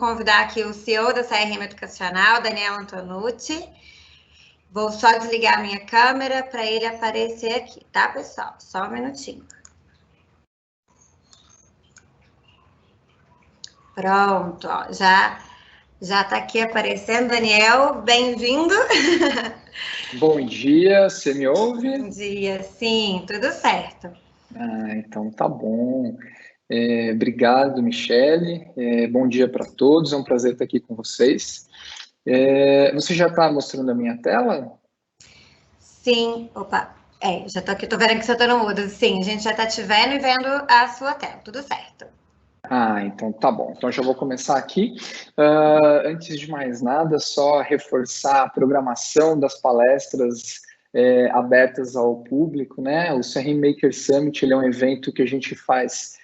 convidar aqui o CEO da CRM Educacional, Daniel Antonucci. Vou só desligar a minha câmera para ele aparecer aqui, tá, pessoal? Só um minutinho. Pronto, ó, já está aqui aparecendo. Daniel, bem-vindo. Bom dia, você me ouve? Bom dia, sim, tudo certo. Então tá bom. Obrigado, Michele. Bom dia para todos, é um prazer estar aqui com vocês. Você já está mostrando a minha tela? Sim, opa, já estou aqui, estou vendo que você está no mudo. Sim, a gente já está te vendo e vendo a sua tela, tudo certo. Então tá bom. Então já vou começar aqui. Antes de mais nada, só reforçar a programação das palestras abertas ao público, né? O CRM Maker Summit, ele é um evento que a gente faz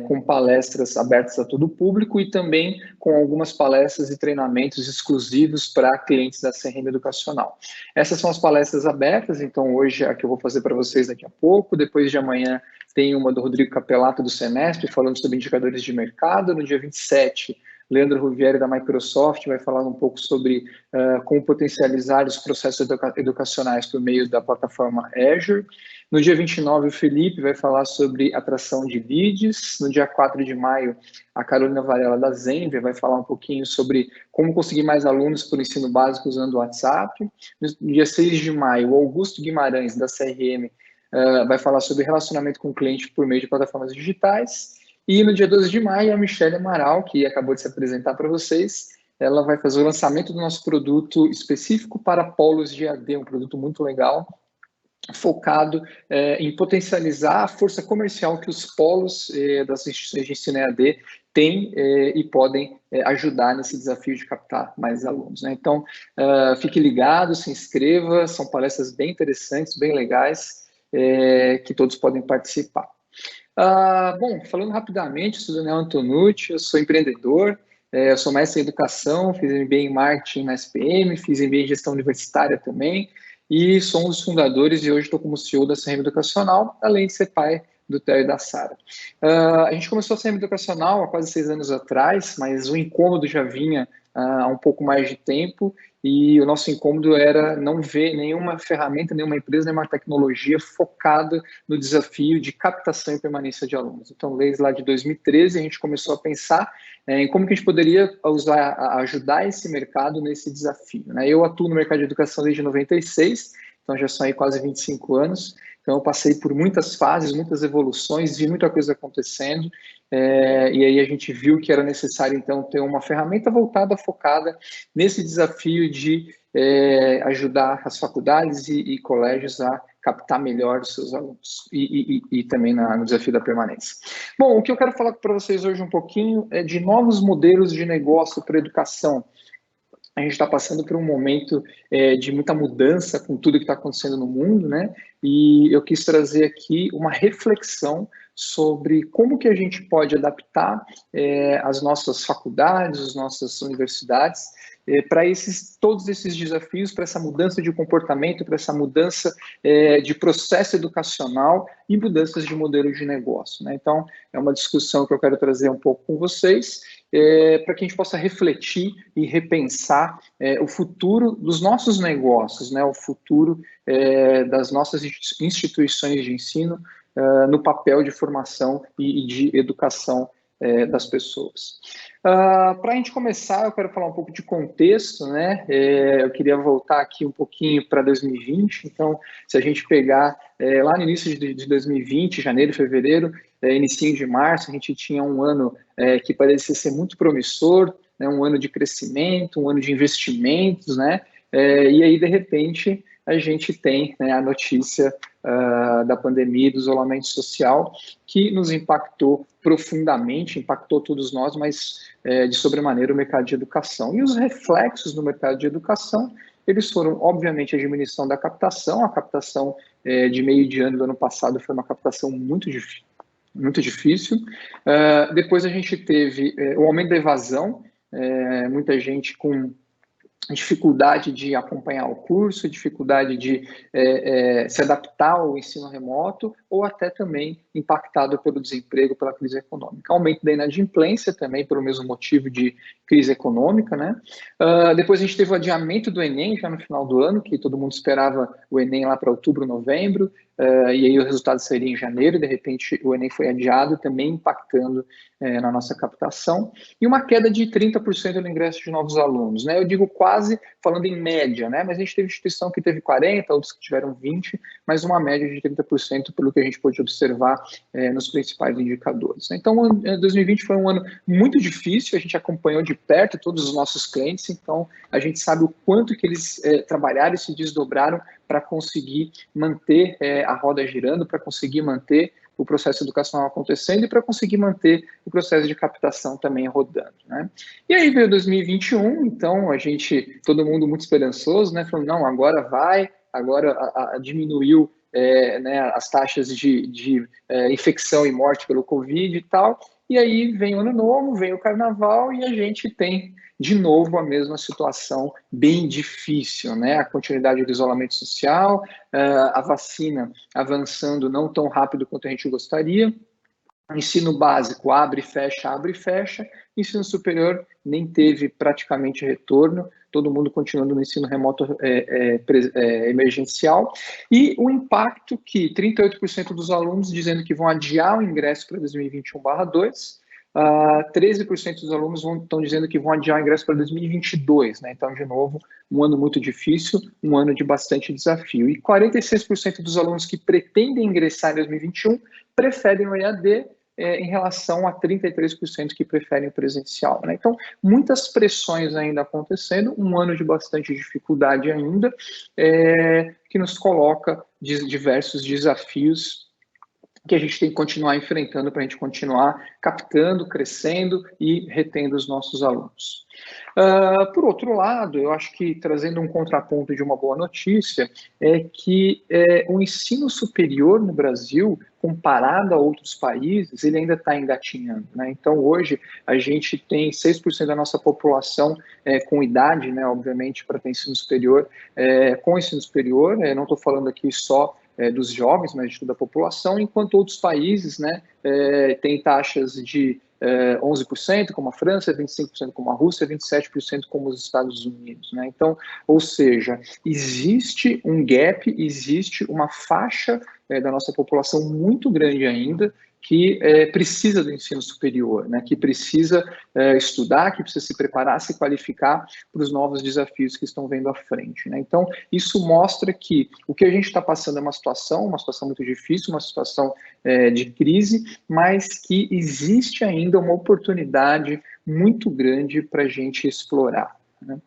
com palestras abertas a todo o público e também com algumas palestras e treinamentos exclusivos para clientes da CRM Educacional. Essas são as palestras abertas, então hoje a que eu vou fazer para vocês daqui a pouco, depois de amanhã tem uma do Rodrigo Capelato do Semestre, falando sobre indicadores de mercado. No dia 27, Leandro Ruvieri da Microsoft vai falar um pouco sobre como potencializar os processos educacionais por meio da plataforma Azure. No dia 29, o Felipe vai falar sobre atração de leads. No dia 4 de maio, a Carolina Varela da Zenvia vai falar um pouquinho sobre como conseguir mais alunos para o ensino básico usando o WhatsApp. No dia 6 de maio, o Augusto Guimarães, da CRM, vai falar sobre relacionamento com o cliente por meio de plataformas digitais. E no dia 12 de maio, a Michele Amaral, que acabou de se apresentar para vocês, ela vai fazer o lançamento do nosso produto específico para polos de AD, um produto muito legal, focado em potencializar a força comercial que os polos das instituições de ensino EAD têm e podem ajudar nesse desafio de captar mais alunos, né? Então, fique ligado, se inscreva, são palestras bem interessantes, bem legais, que todos podem participar. Bom, falando rapidamente, sou Daniel Antonucci, eu sou empreendedor, eu sou mestre em educação, fiz MBA em marketing na SPM, fiz MBA em gestão universitária também, e sou um dos fundadores e hoje estou como CEO da CRM Educacional, além de ser pai do Theo e da Sara. A gente começou a CRM Educacional há quase 6 anos atrás, mas o incômodo já vinha há um pouco mais de tempo, e o nosso incômodo era não ver nenhuma ferramenta, nenhuma empresa, nenhuma tecnologia focada no desafio de captação e permanência de alunos. Então, desde lá de 2013, a gente começou a pensar em como que a gente poderia ajudar esse mercado nesse desafio, né? Eu atuo no mercado de educação desde 96, então já são aí quase 25 anos, então eu passei por muitas fases, muitas evoluções, vi muita coisa acontecendo, e aí a gente viu que era necessário, então, ter uma ferramenta voltada, focada nesse desafio de ajudar as faculdades e colégios a captar melhor os seus alunos e também no desafio da permanência. Bom, o que eu quero falar para vocês hoje um pouquinho é de novos modelos de negócio para a educação. A gente está passando por um momento de muita mudança com tudo que está acontecendo no mundo, né? E eu quis trazer aqui uma reflexão sobre como que a gente pode adaptar as nossas faculdades, as nossas universidades, para todos esses desafios, para essa mudança de comportamento, para essa mudança de processo educacional e mudanças de modelo de negócio, né? Então, é uma discussão que eu quero trazer um pouco com vocês, para que a gente possa refletir e repensar o futuro dos nossos negócios, né? O futuro das nossas instituições de ensino no papel de formação e de educação das pessoas. Para a gente começar, eu quero falar um pouco de contexto, né? Eu queria voltar aqui um pouquinho para 2020, então, se a gente pegar lá no início de 2020, janeiro, fevereiro, início de março, a gente tinha um ano que parecia ser muito promissor, né? Um ano de crescimento, um ano de investimentos, né? E aí, de repente, a gente tem, né, a notícia da pandemia e do isolamento social, que nos impactou profundamente, impactou todos nós, mas de sobremaneira o mercado de educação. E os reflexos no mercado de educação, eles foram, obviamente, a diminuição da captação. A captação de meio de ano do ano passado foi uma captação muito difícil. Depois a gente teve o aumento da evasão, muita gente com dificuldade de acompanhar o curso, dificuldade de se adaptar ao ensino remoto, ou até também impactado pelo desemprego, pela crise econômica. Aumento da inadimplência também pelo mesmo motivo de crise econômica, né? Depois a gente teve o adiamento do Enem já no final do ano, que todo mundo esperava o Enem lá para outubro, novembro, e aí o resultado seria em janeiro, de repente o Enem foi adiado, também impactando na nossa captação, e uma queda de 30% no ingresso de novos alunos, né? Eu digo quase falando em média, né? Mas a gente teve instituição que teve 40%, outros que tiveram 20%, mas uma média de 30% pelo que a gente pôde observar nos principais indicadores. Então, 2020 foi um ano muito difícil, a gente acompanhou de perto todos os nossos clientes, então a gente sabe o quanto que eles trabalharam e se desdobraram para conseguir manter a roda girando, para conseguir manter o processo educacional acontecendo e para conseguir manter o processo de captação também rodando, né? E aí veio 2021, então todo mundo muito esperançoso, né? Falando, não, agora vai, agora diminuiu né, as taxas de infecção e morte pelo Covid e tal, e aí vem o Ano Novo, vem o Carnaval e a gente tem de novo a mesma situação bem difícil, né? A continuidade do isolamento social, a vacina avançando não tão rápido quanto a gente gostaria, ensino básico abre e fecha, ensino superior nem teve praticamente retorno, todo mundo continuando no ensino remoto emergencial, e o impacto que 38% dos alunos dizendo que vão adiar o ingresso para 2021/2, 13% dos alunos estão dizendo que vão adiar o ingresso para 2022, né? Então, de novo, um ano muito difícil, um ano de bastante desafio. E 46% dos alunos que pretendem ingressar em 2021 preferem o EAD, em relação a 33% que preferem o presencial, né? Então, muitas pressões ainda acontecendo, um ano de bastante dificuldade ainda, que nos coloca diversos desafios que a gente tem que continuar enfrentando para a gente continuar captando, crescendo e retendo os nossos alunos. Por outro lado, eu acho que trazendo um contraponto de uma boa notícia, é que o ensino superior no Brasil, comparado a outros países, ele ainda está engatinhando, né? Então, hoje, a gente tem 6% da nossa população com idade, né, obviamente, para ter ensino superior, com ensino superior, não estou falando aqui só dos jovens, mas de toda a população, enquanto outros países, né, têm taxas de 11%, como a França, 25% como a Rússia, 27% como os Estados Unidos, né? Então, ou seja, existe um gap, existe uma faixa da nossa população muito grande ainda que precisa do ensino superior, né? Que precisa estudar, que precisa se preparar, se qualificar para os novos desafios que estão vendo à frente, né? Então, isso mostra que o que a gente está passando é uma situação muito difícil, uma situação de crise, mas que existe ainda uma oportunidade muito grande para a gente explorar, né?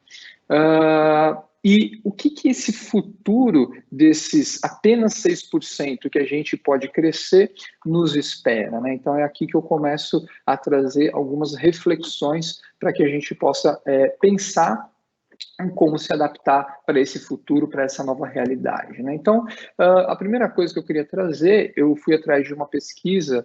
E o que esse futuro desses apenas 6% que a gente pode crescer nos espera, né? Então é aqui que eu começo a trazer algumas reflexões para que a gente possa pensar em como se adaptar para esse futuro, para essa nova realidade, né? Então, a primeira coisa que eu queria trazer, eu fui atrás de uma pesquisa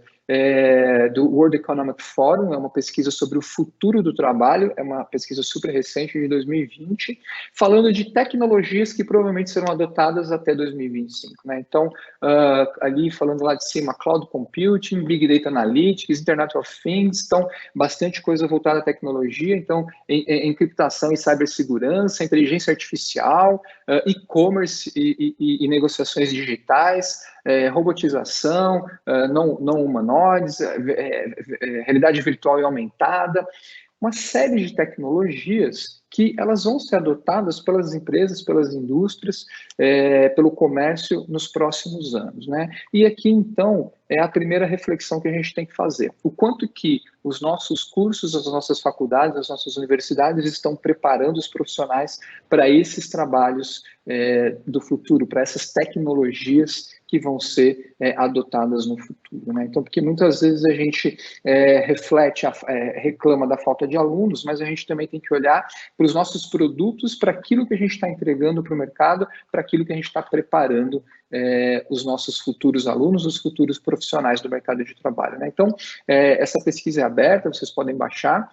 do World Economic Forum, é uma pesquisa sobre o futuro do trabalho, é uma pesquisa super recente de 2020, falando de tecnologias que provavelmente serão adotadas até 2025, né? Então, ali falando lá de cima, Cloud Computing, Big Data Analytics, Internet of Things, então, bastante coisa voltada à tecnologia, então, encriptação e cibersegurança, inteligência artificial, e-commerce e negociações digitais, robotização, não humanoides, realidade virtual e aumentada, uma série de tecnologias que elas vão ser adotadas pelas empresas, pelas indústrias, pelo comércio nos próximos anos, né? E aqui, então, é a primeira reflexão que a gente tem que fazer. O quanto que os nossos cursos, as nossas faculdades, as nossas universidades estão preparando os profissionais para esses trabalhos do futuro, para essas tecnologias que vão ser adotadas no futuro, né? Então, porque muitas vezes a gente reclama da falta de alunos, mas a gente também tem que olhar para os nossos produtos, para aquilo que a gente está entregando para o mercado, para aquilo que a gente está preparando os nossos futuros alunos, os futuros profissionais do mercado de trabalho, né? Então, essa pesquisa é aberta, vocês podem baixar.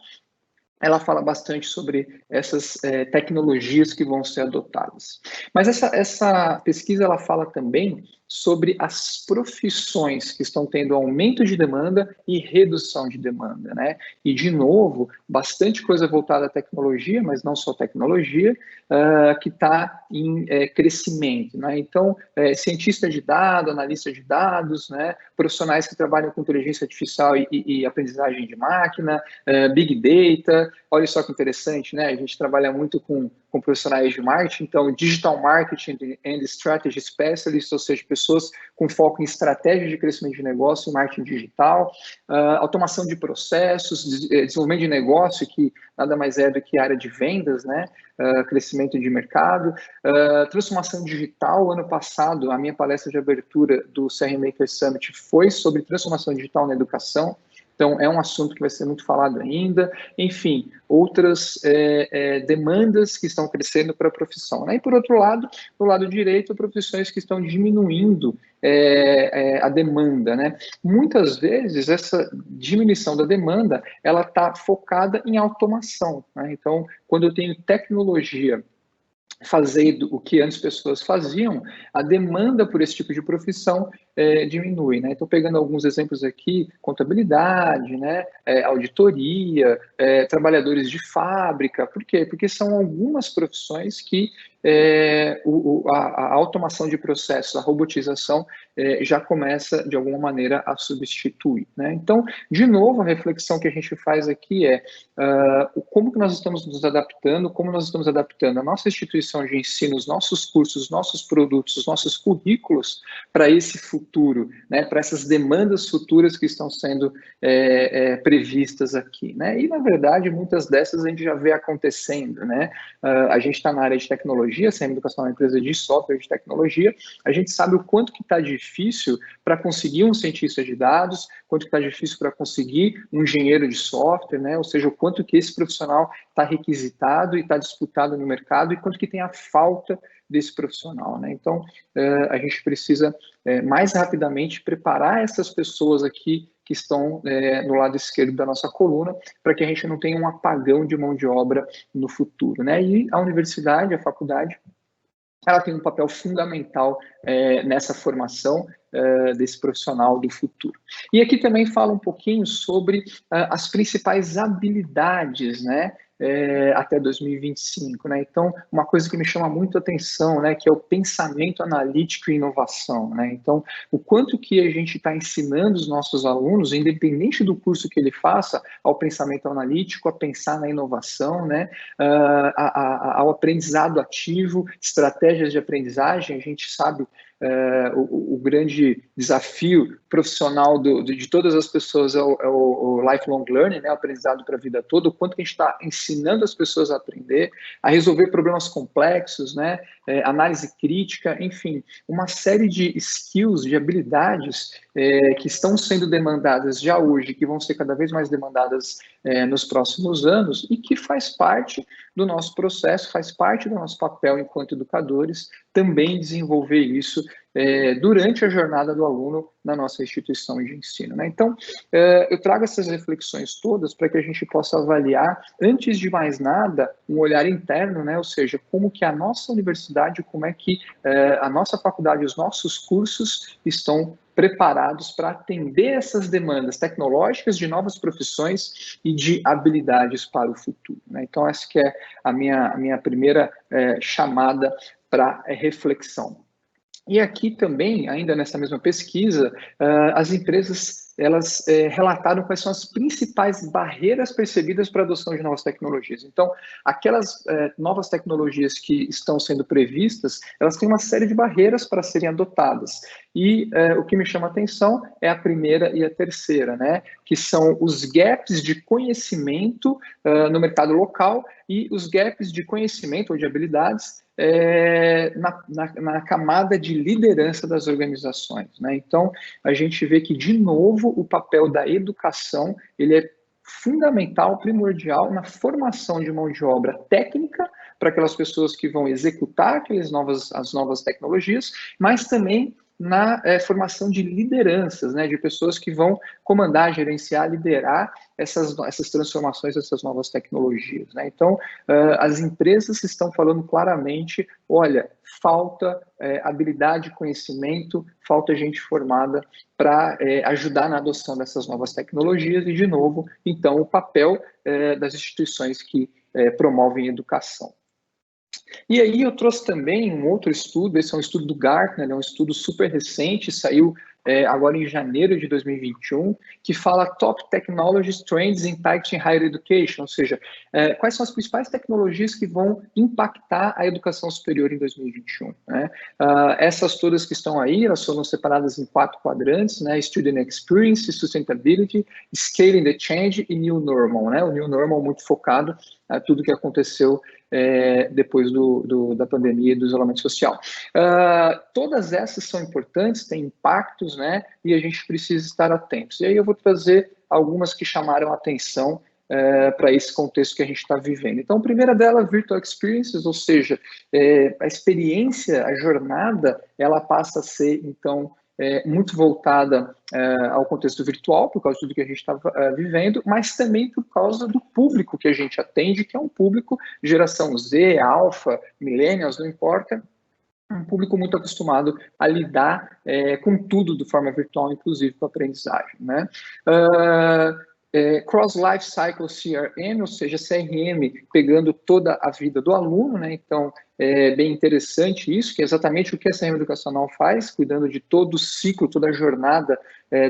Ela fala bastante sobre essas tecnologias que vão ser adotadas. Mas essa pesquisa, ela fala também sobre as profissões que estão tendo aumento de demanda e redução de demanda, né? E, de novo, bastante coisa voltada à tecnologia, mas não só tecnologia, que está em crescimento, né? Então, cientista de dados, analista de dados, né? Profissionais que trabalham com inteligência artificial e aprendizagem de máquina, Big Data. Olha só que interessante, né? A gente trabalha muito com profissionais de marketing, então Digital Marketing and Strategy Specialists, ou seja, pessoas com foco em estratégia de crescimento de negócio e marketing digital, automação de processos, desenvolvimento de negócio, que nada mais é do que a área de vendas, né? Crescimento de mercado, transformação digital. Ano passado, a minha palestra de abertura do CR Maker Summit foi sobre transformação digital na educação. Então, é um assunto que vai ser muito falado ainda. Enfim, outras demandas que estão crescendo para a profissão, né? E, por outro lado, do lado direito, profissões que estão diminuindo a demanda, né? Muitas vezes, essa diminuição da demanda, ela está focada em automação, né? Então, quando eu tenho tecnologia fazendo o que antes pessoas faziam, a demanda por esse tipo de profissão diminui, né? Então, pegando alguns exemplos aqui, contabilidade, né? Auditoria, trabalhadores de fábrica. Por quê? Porque são algumas profissões que a automação de processos, a robotização já começa, de alguma maneira, a substituir, né? Então, de novo, a reflexão que a gente faz aqui é como que nós estamos nos adaptando, como nós estamos adaptando a nossa instituição de ensino, os nossos cursos, os nossos produtos, os nossos currículos para esse futuro, né? Para essas demandas futuras que estão sendo previstas aqui, né? E, na verdade, muitas dessas a gente já vê acontecendo, né? A gente está na área de tecnologia, a Educação é uma empresa de software de tecnologia, a gente sabe o quanto que está difícil para conseguir um cientista de dados, quanto que está difícil para conseguir um engenheiro de software, né? Ou seja, o quanto que esse profissional está requisitado e está disputado no mercado e quanto que tem a falta desse profissional, né? Então, a gente precisa mais rapidamente preparar essas pessoas aqui que estão no lado esquerdo da nossa coluna, para que a gente não tenha um apagão de mão de obra no futuro, né? E a universidade, a faculdade, ela tem um papel fundamental nessa formação desse profissional do futuro. E aqui também fala um pouquinho sobre as principais habilidades, né? Até 2025, né? Então, uma coisa que me chama muito a atenção, né, que é o pensamento analítico e inovação, né? Então, o quanto que a gente está ensinando os nossos alunos, independente do curso que ele faça, ao pensamento analítico, a pensar na inovação, né? Ao aprendizado ativo, estratégias de aprendizagem. A gente sabe o grande desafio profissional de todas as pessoas é o lifelong learning, né, o aprendizado para a vida toda, o quanto que a gente está ensinando as pessoas a aprender, a resolver problemas complexos, né, análise crítica, enfim, uma série de skills, de habilidades que estão sendo demandadas já hoje, que vão ser cada vez mais demandadas nos próximos anos e que faz parte do nosso processo, faz parte do nosso papel enquanto educadores, também desenvolver isso durante a jornada do aluno na nossa instituição de ensino, né? Então, eu trago essas reflexões todas para que a gente possa avaliar, antes de mais nada, um olhar interno, né? Ou seja, como que a nossa universidade, como é que a nossa faculdade, os nossos cursos estão preparados para atender essas demandas tecnológicas de novas profissões e de habilidades para o futuro, né? Então, essa que é a minha primeira chamada para reflexão. E aqui também, ainda nessa mesma pesquisa, as empresas elas relataram quais são as principais barreiras percebidas para a adoção de novas tecnologias. Então, aquelas novas tecnologias que estão sendo previstas, elas têm uma série de barreiras para serem adotadas. E o que me chama a atenção é a primeira e a terceira, né? Que são os gaps de conhecimento no mercado local e os gaps de conhecimento ou de habilidades na camada de liderança das organizações, né? Então, a gente vê que, de novo, o papel da educação, ele é fundamental, primordial na formação de mão de obra técnica para aquelas pessoas que vão executar as novas tecnologias, mas também na formação de lideranças, né, de pessoas que vão comandar, gerenciar, liderar essas transformações, essas novas tecnologias, né? Então, as empresas estão falando claramente, olha, falta habilidade, conhecimento, falta gente formada para ajudar na adoção dessas novas tecnologias e, de novo, então, o papel das instituições que promovem educação. E aí eu trouxe também um outro estudo, esse é um estudo do Gartner, é um estudo super recente, saiu agora em janeiro de 2021, que fala Top Technologies Trends Impacting Higher Education, ou seja, quais são as principais tecnologias que vão impactar a educação superior em 2021, né? Essas todas que estão aí, elas foram separadas em 4 quadrantes, né? Student Experience, Sustainability, Scaling the Change e New Normal, né? O New Normal muito focado a tudo que aconteceu depois da pandemia e do isolamento social. Todas essas são importantes, têm impactos, né? E a gente precisa estar atentos. E aí eu vou trazer algumas que chamaram a atenção para esse contexto que a gente está vivendo. Então, a primeira dela, Virtual Experiences, ou seja, a experiência, a jornada, ela passa a ser, então, muito voltada ao contexto virtual, por causa de tudo que a gente está vivendo, mas também por causa do público que a gente atende, que é um público geração Z, alfa, millennials, não importa, um público muito acostumado a lidar com tudo de forma virtual, inclusive com a aprendizagem, né? Cross Life Cycle CRM, ou seja, CRM pegando toda a vida do aluno, né? Então, é bem interessante isso, que é exatamente o que a CRM educacional faz, cuidando de todo o ciclo, toda a jornada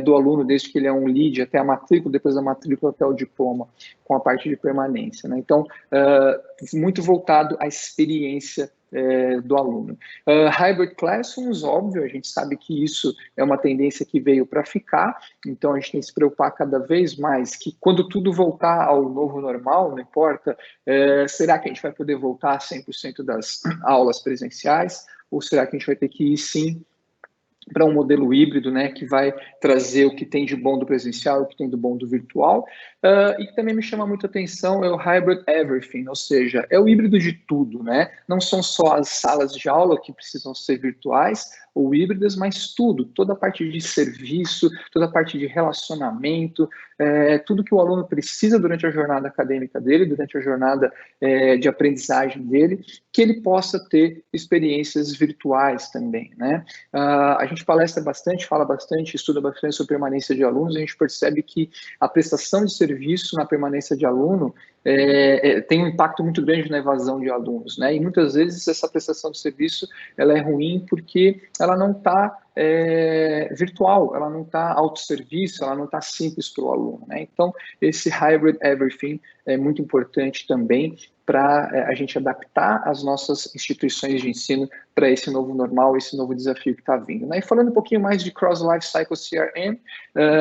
do aluno, desde que ele é um lead até a matrícula, depois da matrícula até o diploma, com a parte de permanência, né? Então, muito voltado à experiência do aluno. Hybrid Classrooms, óbvio, a gente sabe que isso é uma tendência que veio para ficar, então a gente tem que se preocupar cada vez mais que quando tudo voltar ao novo normal, não importa, será que a gente vai poder voltar a 100% das aulas presenciais, ou será que a gente vai ter que ir sim para um modelo híbrido, né, que vai trazer o que tem de bom do presencial, o que tem do bom do virtual, e que também me chama muita atenção é o hybrid everything, ou seja, é o híbrido de tudo, né, não são só as salas de aula que precisam ser virtuais ou híbridas, mas tudo, toda a parte de serviço, toda a parte de relacionamento, tudo que o aluno precisa durante a jornada acadêmica dele, durante a jornada de aprendizagem dele, que ele possa ter experiências virtuais também, né. A gente palestra bastante, fala bastante, estuda bastante sobre permanência de alunos, a gente percebe que a prestação de serviço na permanência de aluno tem um impacto muito grande na evasão de alunos, né? E muitas vezes essa prestação de serviço ela é ruim porque ela não está virtual, ela não está autosserviço, ela não está simples para o aluno, né? Então, esse hybrid everything é muito importante também para a gente adaptar as nossas instituições de ensino para esse novo normal, esse novo desafio que está vindo, né? E falando um pouquinho mais de Cross Life Cycle CRM,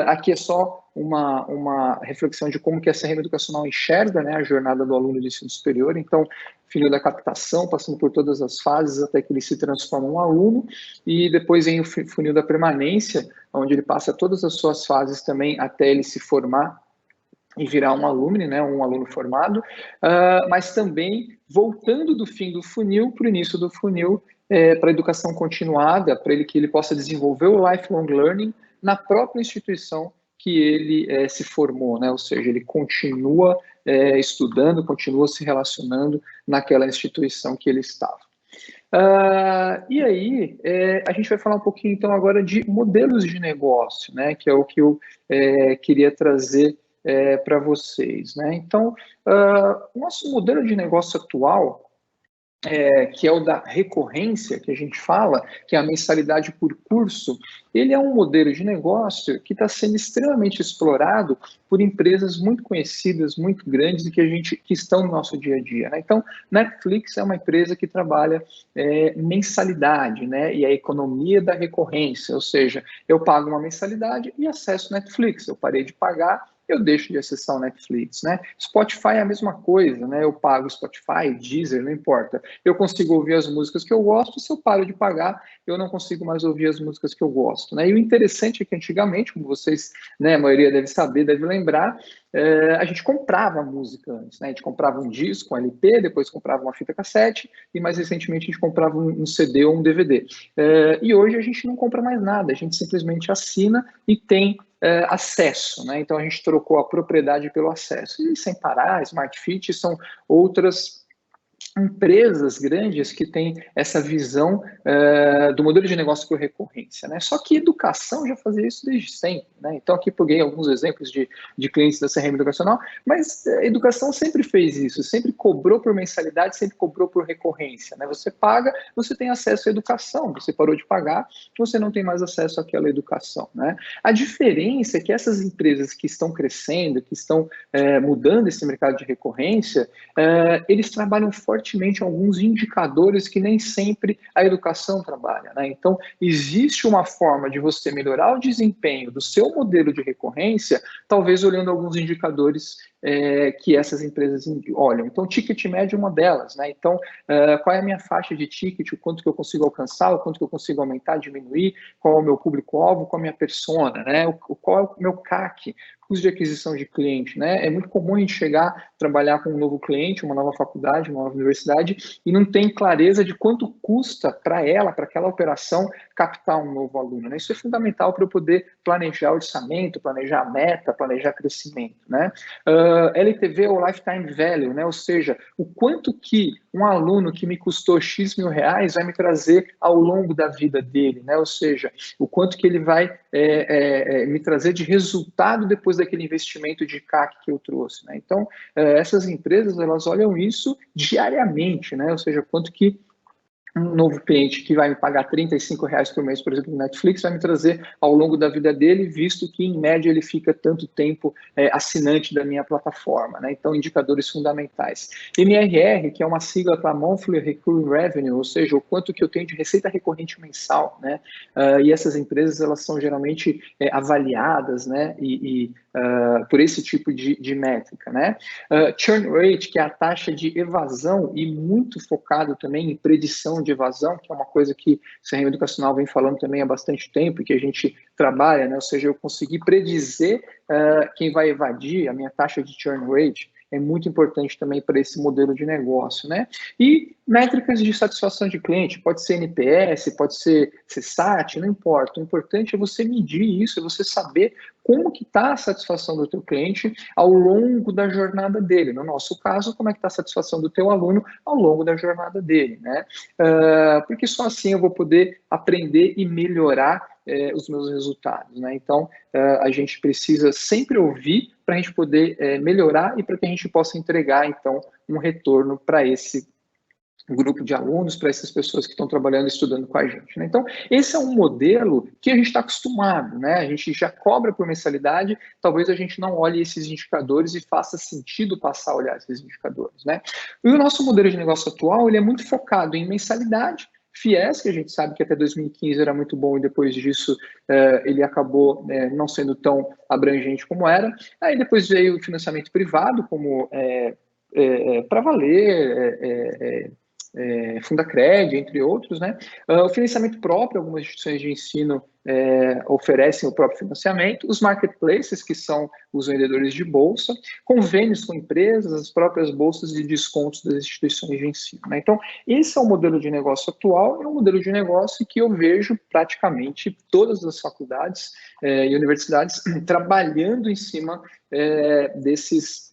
aqui é só uma reflexão de como que a CRM educacional enxerga, né, a jornada do aluno de ensino superior. Então, funil da captação, passando por todas as fases até que ele se transforma em um aluno, e depois vem o funil da permanência, onde ele passa todas as suas fases também até ele se formar e virar um alumni, né, um aluno formado, mas também voltando do fim do funil para o início do funil, para a educação continuada, para que ele possa desenvolver o lifelong learning na própria instituição que ele se formou, né? Ou seja, ele continua estudando, continua se relacionando naquela instituição que ele estava. E aí, a gente vai falar um pouquinho, então, agora de modelos de negócio, né? Que é o que eu queria trazer para vocês, né? Então, o nosso modelo de negócio atual, que é o da recorrência, que a gente fala, que é a mensalidade por curso, ele é um modelo de negócio que está sendo extremamente explorado por empresas muito conhecidas, muito grandes e que estão no nosso dia a dia, né? Então, Netflix é uma empresa que trabalha mensalidade, né? E a economia da recorrência, ou seja, eu pago uma mensalidade e acesso Netflix, eu parei de pagar, eu deixo de acessar o Netflix, né? Spotify é a mesma coisa, né? Eu pago Spotify, Deezer, não importa. Eu consigo ouvir as músicas que eu gosto, se eu paro de pagar, eu não consigo mais ouvir as músicas que eu gosto, né? E o interessante é que antigamente, como vocês, né, a maioria deve saber, deve lembrar, a gente comprava música antes, né? A gente comprava um disco, um LP, depois comprava uma fita cassete e mais recentemente a gente comprava um CD ou um DVD. E hoje a gente não compra mais nada, a gente simplesmente assina e tem acesso, né? Então a gente trocou a propriedade pelo acesso. E sem parar, Smart Fit são outras empresas grandes que têm essa visão do modelo de negócio por recorrência, né? Só que educação já fazia isso desde sempre, né? Então aqui peguei alguns exemplos de clientes da CRM Educacional, mas a educação sempre fez isso, sempre cobrou por mensalidade, sempre cobrou por recorrência, né? Você paga, você tem acesso à educação, você parou de pagar, você não tem mais acesso àquela educação, né? A diferença é que essas empresas que estão crescendo, que estão mudando esse mercado de recorrência, eles trabalham fortemente alguns indicadores que nem sempre a educação trabalha, né? Então, existe uma forma de você melhorar o desempenho do seu modelo de recorrência, talvez olhando alguns indicadores que essas empresas olham. Então, ticket médio é uma delas, né? Então, qual é a minha faixa de ticket, o quanto que eu consigo alcançar, o quanto que eu consigo aumentar, diminuir, qual é o meu público-alvo, qual é a minha persona, né? Qual é o meu CAC, custo de aquisição de cliente, né? É muito comum a gente chegar, trabalhar com um novo cliente, uma nova faculdade, uma nova universidade, e não tem clareza de quanto custa para ela, para aquela operação, captar um novo aluno, né? Isso é fundamental para eu poder planejar orçamento, planejar a meta, planejar crescimento, né? LTV ou Lifetime Value, né? Ou seja, o quanto que um aluno que me custou X mil reais vai me trazer ao longo da vida dele, né? Ou seja, o quanto que ele vai me trazer de resultado depois daquele investimento de CAC que eu trouxe, né? Então, essas empresas, elas olham isso diariamente, né? Ou seja, quanto que um novo cliente que vai me pagar R$ 35 por mês, por exemplo, no Netflix, vai me trazer ao longo da vida dele, visto que, em média, ele fica tanto tempo assinante da minha plataforma, né? Então, indicadores fundamentais. MRR, que é uma sigla para Monthly Recurring Revenue, ou seja, o quanto que eu tenho de receita recorrente mensal, né? E essas empresas, elas são geralmente avaliadas, né? Por esse tipo de métrica, né? Churn rate, que é a taxa de evasão, e muito focado também em predição de evasão, que é uma coisa que o CRM Educacional vem falando também há bastante tempo, que a gente trabalha, né? Ou seja, eu conseguir predizer quem vai evadir, a minha taxa de churn rate, é muito importante também para esse modelo de negócio, né? E métricas de satisfação de cliente, pode ser NPS, pode ser CSAT, não importa. O importante é você medir isso, é você saber como que está a satisfação do teu cliente ao longo da jornada dele. No nosso caso, como é que está a satisfação do teu aluno ao longo da jornada dele, né? Porque só assim eu vou poder aprender e melhorar os meus resultados, né? Então, a gente precisa sempre ouvir para a gente poder melhorar e para que a gente possa entregar, então, um retorno para esse grupo de alunos, para essas pessoas que estão trabalhando e estudando com a gente, né? Então, esse é um modelo que a gente está acostumado, né? A gente já cobra por mensalidade, talvez a gente não olhe esses indicadores e faça sentido passar a olhar esses indicadores, né? E o nosso modelo de negócio atual, ele é muito focado em mensalidade, FIES, que a gente sabe que até 2015 era muito bom e depois disso ele acabou não sendo tão abrangente como era. Aí depois veio o financiamento privado, como para valer, Fundacred, entre outros, né? O financiamento próprio, algumas instituições de ensino oferecem o próprio financiamento, os marketplaces, que são os vendedores de bolsa, convênios com empresas, as próprias bolsas de descontos das instituições de ensino, né? Então, esse é o modelo de negócio atual, é um modelo de negócio que eu vejo praticamente todas as faculdades e universidades trabalhando em cima desses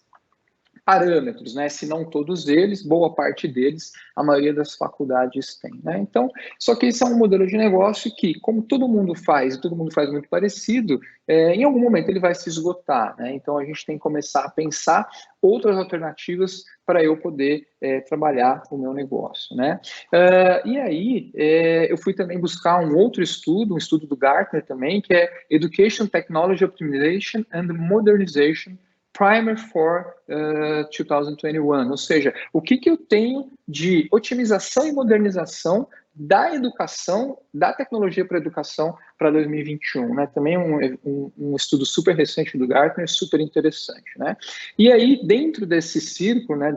parâmetros, né? Se não todos eles, boa parte deles, a maioria das faculdades tem, né? Então, só que esse é um modelo de negócio que, como todo mundo faz muito parecido, em algum momento ele vai se esgotar, né? Então, a gente tem que começar a pensar outras alternativas para eu poder trabalhar o meu negócio, né? E aí, eu fui também buscar um outro estudo, um estudo do Gartner também, que é Education Technology Optimization and Modernization Primer for 2021, ou seja, o que eu tenho de otimização e modernização da educação, da tecnologia para a educação para 2021, né? Também um estudo super recente do Gartner, super interessante, né? E aí, dentro desse círculo, né,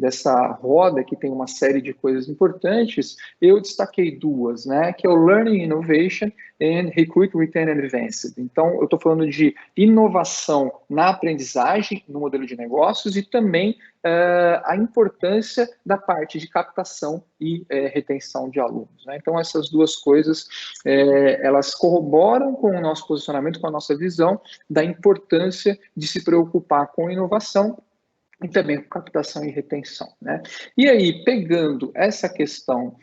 dessa roda que tem uma série de coisas importantes, eu destaquei duas, né, que é o Learning Innovation and Recruit, Retain and Advance. Então, eu estou falando de inovação na aprendizagem, no modelo de negócios, e também a importância da parte de captação e retenção de alunos, né? Então, essas duas coisas, elas corroboram com o nosso posicionamento, com a nossa visão da importância de se preocupar com inovação e também com captação e retenção, né? E aí, pegando essa questão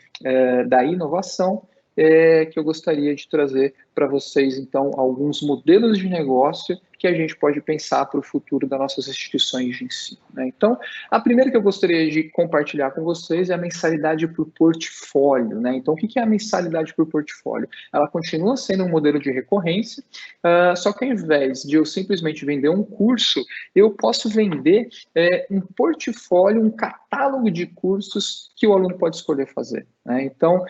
da inovação, que eu gostaria de trazer para vocês, então, alguns modelos de negócio que a gente pode pensar para o futuro das nossas instituições de ensino, né? Então, a primeira que eu gostaria de compartilhar com vocês é a mensalidade por portfólio, né? Então, o que é a mensalidade por portfólio? Ela continua sendo um modelo de recorrência, só que ao invés de eu simplesmente vender um curso, eu posso vender um portfólio, um catálogo de cursos que o aluno pode escolher fazer, né? Então,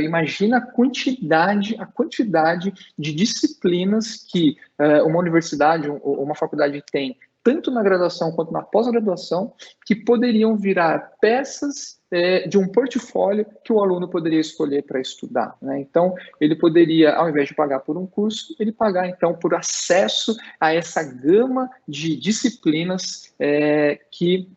imagina a quantidade de disciplinas que uma universidade ou uma faculdade tem, tanto na graduação quanto na pós-graduação, que poderiam virar peças de um portfólio que o aluno poderia escolher para estudar, né? Então, ele poderia, ao invés de pagar por um curso, ele pagar, então, por acesso a essa gama de disciplinas que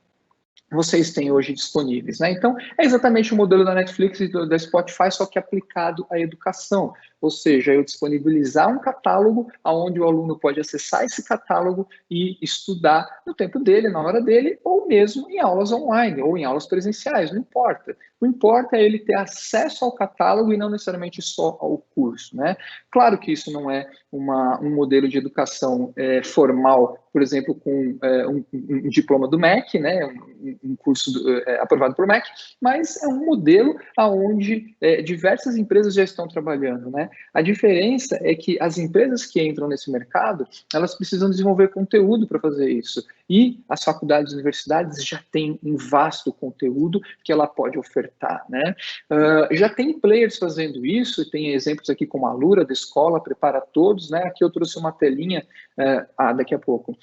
vocês têm hoje disponíveis, né? Então, é exatamente o modelo da Netflix e da Spotify, só que aplicado à educação. Ou seja, eu disponibilizar um catálogo onde o aluno pode acessar esse catálogo e estudar no tempo dele, na hora dele, ou mesmo em aulas online, ou em aulas presenciais, não importa. O que importa é ele ter acesso ao catálogo e não necessariamente só ao curso, né? Claro que isso não é um modelo de educação formal, por exemplo, com um diploma do MEC, né? Um curso aprovado por MEC, mas é um modelo onde diversas empresas já estão trabalhando, né? A diferença é que as empresas que entram nesse mercado, elas precisam desenvolver conteúdo para fazer isso. E as faculdades e universidades já têm um vasto conteúdo que ela pode ofertar, né? Já tem players fazendo isso, tem exemplos aqui como a Lura, da Escola Prepara Todos, né? Aqui eu trouxe uma telinha, daqui a pouco.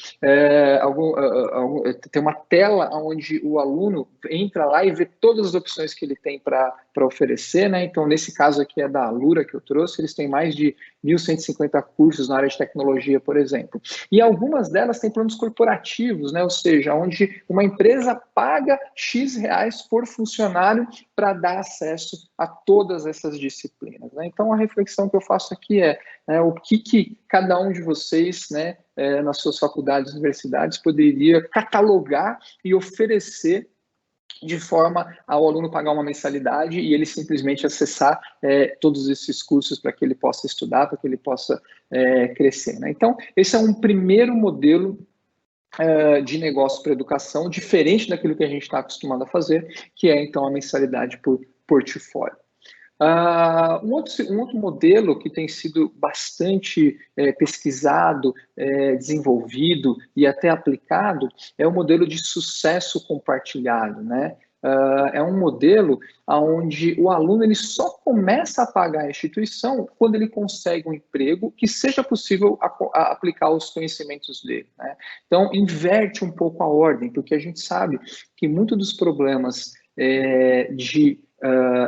Tem uma tela onde o aluno entra lá e vê todas as opções que ele tem para oferecer, né? Então, nesse caso aqui é da Alura que eu trouxe, eles têm mais de 1.150 cursos na área de tecnologia, por exemplo. E algumas delas têm planos corporativos, né? Ou seja, onde uma empresa paga X reais por funcionário para dar acesso a todas essas disciplinas, né? Então, a reflexão que eu faço aqui é o que cada um de vocês, né, nas suas faculdades e universidades poderia catalogar e oferecer de forma ao aluno pagar uma mensalidade e ele simplesmente acessar todos esses cursos para que ele possa estudar, para que ele possa crescer, né? Então, esse é um primeiro modelo de negócio para educação, diferente daquilo que a gente está acostumado a fazer, que é, então, a mensalidade por portfólio. Um outro modelo que tem sido bastante pesquisado, desenvolvido e até aplicado é o modelo de sucesso compartilhado, né? É um modelo onde o aluno ele só começa a pagar a instituição quando ele consegue um emprego que seja possível aplicar os conhecimentos dele, né? Então, inverte um pouco a ordem, porque a gente sabe que muitos dos problemas de